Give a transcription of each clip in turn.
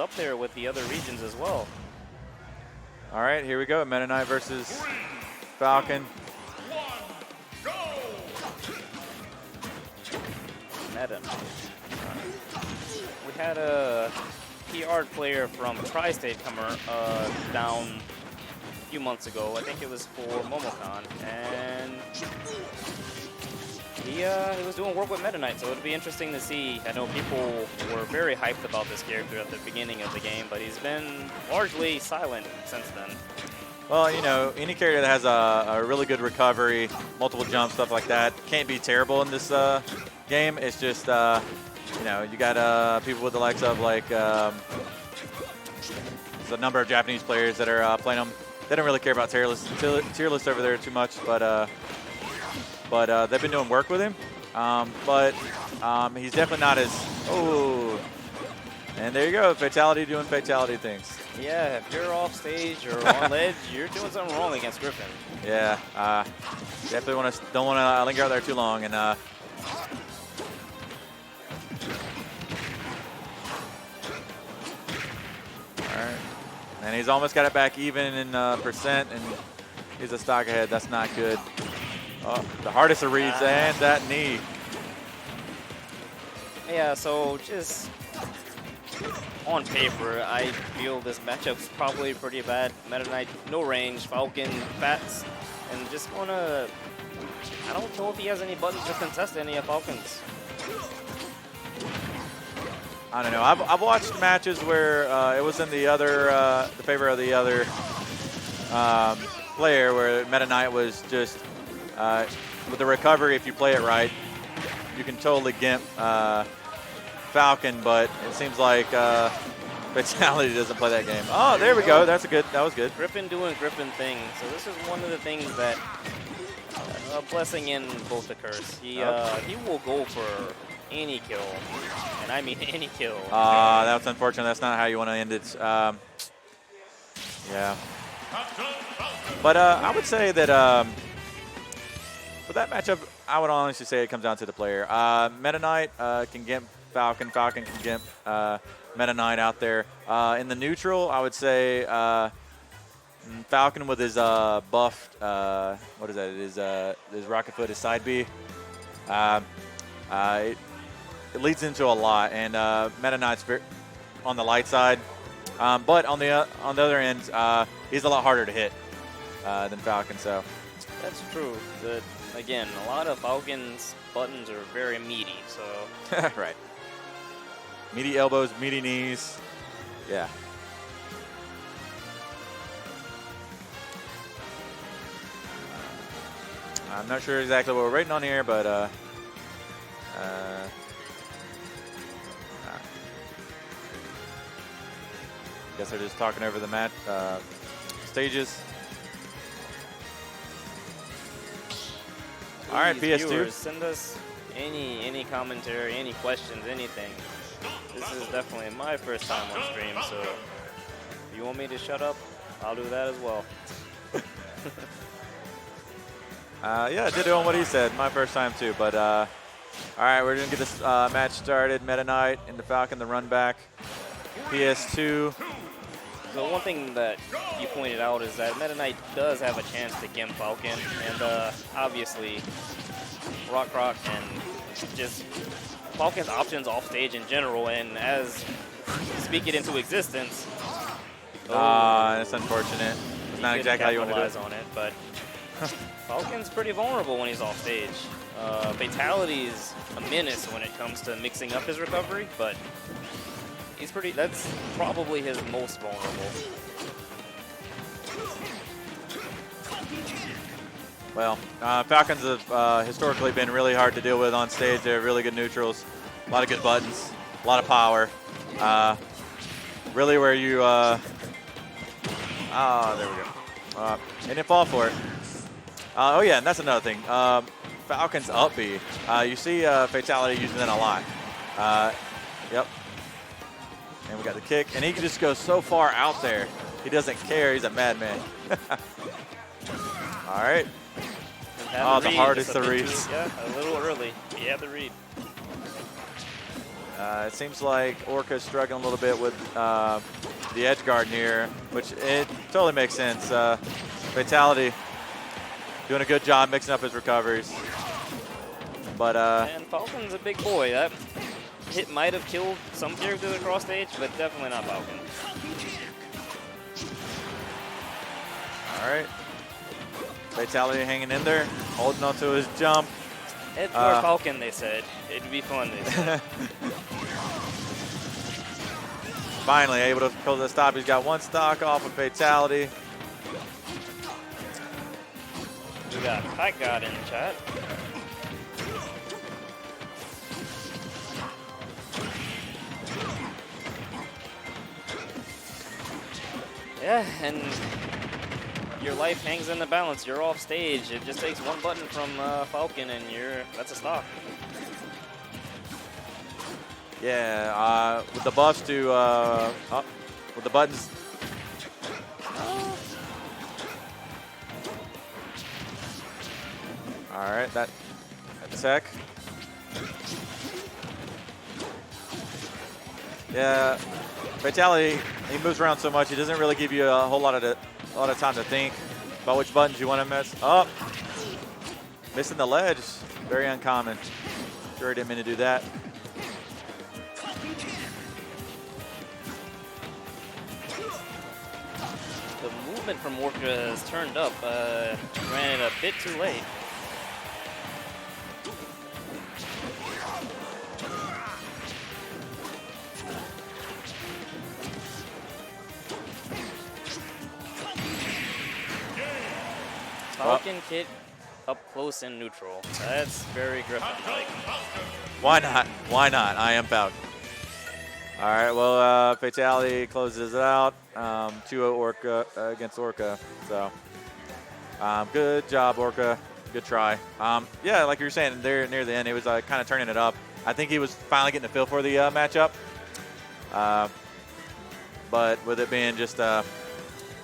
up there with the other regions as well. All right, here we go. Meta Knight versus Falcon. Meta Knight. We had a PR player from Tri-State come down a few months ago. I think it was for MomoCon, and he was doing work with Meta Knight, so it'd be interesting to see. I know people were very hyped about this character at the beginning of the game, but he's been largely silent since then. Well, you know, any character that has a really good recovery, multiple jumps, stuff like that, can't be terrible in this game. It's just, you know, you got people with the likes of like there's a number of Japanese players that are playing them. They don't really care about tier list over there too much, but they've been doing work with him. He's definitely not as and there you go, Fatality doing Fatality things. Yeah, if you're off stage or on ledge, you're doing something wrong against Griffin. Yeah, definitely don't want to linger out there too long. And all right, and he's almost got it back even in percent, and he's a stock ahead. That's not good. Oh, the hardest of reads and that knee. Yeah, so just on paper, I feel this matchup's probably pretty bad. Meta Knight, no range, Falcon, Fats, and just wanna. I don't know if he has any buttons to contest any of Falcon's. I don't know. I've watched matches where it was in the other, the favor of the other player, where Meta Knight was just with the recovery. If you play it right, you can totally gimp Falcon, but it seems like Fatality doesn't play that game. Oh, there we go. That was good. Griffin doing Griffin things. So this is one of the things that a blessing in both occurs. He will go for any kill, and I mean any kill. That's unfortunate. That's not how you want to end it. Yeah. But I would say that for that matchup, I would honestly say it comes down to the player. Meta Knight can gimp Falcon. Falcon can gimp Meta Knight out there. In the neutral, I would say Falcon with his buffed, what is that? His rocket foot, his side B. It leads into a lot, and Meta Knight's on the light side. But on the other end, he's a lot harder to hit than Falcon. So that's true. But again, a lot of Falcon's buttons are very meaty. So right. Meaty elbows, meaty knees. Yeah. I'm not sure exactly what we're rating on here, but guess they're just talking over the mat stages. All right, PS2. Viewers, send us any commentary, any questions, anything. This is definitely my first time on stream, so if you want me to shut up, I'll do that as well. Yeah, I did it on what he said. My first time too, but all right, we're gonna get this match started. Meta Knight into Falcon, the run back. PS2. So one thing that you pointed out is that Meta Knight does have a chance to gimp Falcon, and obviously Rock and just Falcon's options off stage in general, and as speak it into existence. That's unfortunate. It's not exactly how you want to do it. On it, but Falcon's pretty vulnerable when he's off stage. Fatality is a menace when it comes to mixing up his recovery, but that's probably his most vulnerable. Well, Falcons have historically been really hard to deal with on stage. They're really good neutrals, a lot of good buttons, a lot of power. Really where you, there we go. They didn't fall for it. Oh yeah, and that's another thing. Falcon's up B. You see Fatality using that a lot. Yep. And we got the kick, and he can just go so far out there. He doesn't care. He's a madman. All right. The hardest to read. Yeah, a little early. He had the read. It seems like Orca's struggling a little bit with the edge guard here, which it totally makes sense. Fatality doing a good job mixing up his recoveries. But And Falcon's a big boy. That hit might have killed some characters across stage, but definitely not Falcon. all right. Fatality hanging in there, holding onto his jump. Edge guard Falcon, they said. It'd be fun, they said. Finally able to pull the stop. He's got one stock off of Fatality. We got Pat God in the chat. Yeah, and your life hangs in the balance. You're off stage. It just takes one button from Falcon, and that's a stock. Yeah, with the buffs to with the buttons. All right, that's sec. Yeah, Fatality. He moves around so much. He doesn't really give you a whole lot of time to think about which buttons you want to mess up. Missing the ledge, very uncommon. Sure, didn't mean to do that. The movement from Orca has turned up. Ran it a bit too late. Falcon kit up close and neutral. That's very Griffin-like. Why not? Why not? I am Falcon. All right, well, Fatality closes it out. 2-0 Orca against Orca. So, good job, Orca. Good try. Yeah, like you were saying, there near the end, he was kind of turning it up. I think he was finally getting a feel for the matchup. But with it being just a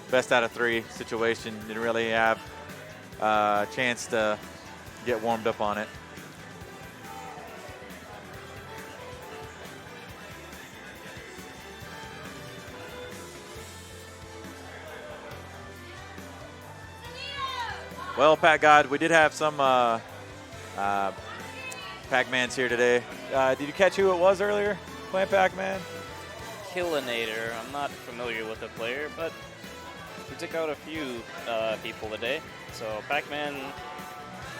best out of 3 situation, didn't really have a chance to get warmed up on it. Well, Pat God, we did have some Pac-Mans here today. Did you catch who it was earlier playing Pac-Man? Killinator. I'm not familiar with the player, but we took out a few people today. So Pac-Man,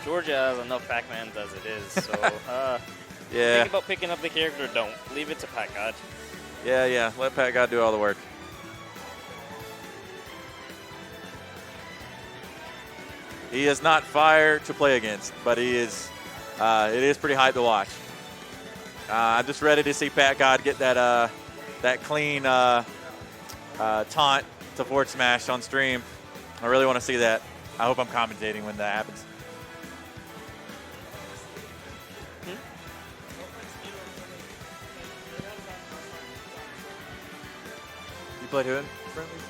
Georgia has enough Pac-Mans as it is. So yeah. think about picking up the character. Don't leave it to Pat God. Yeah. Let Pat God do all the work. He is not fire to play against, but he is. It is pretty hype to watch. I'm just ready to see Pat God get that clean taunt to forward smash on stream. I really want to see that. I hope I'm commentating when that happens. You played who in friendlies?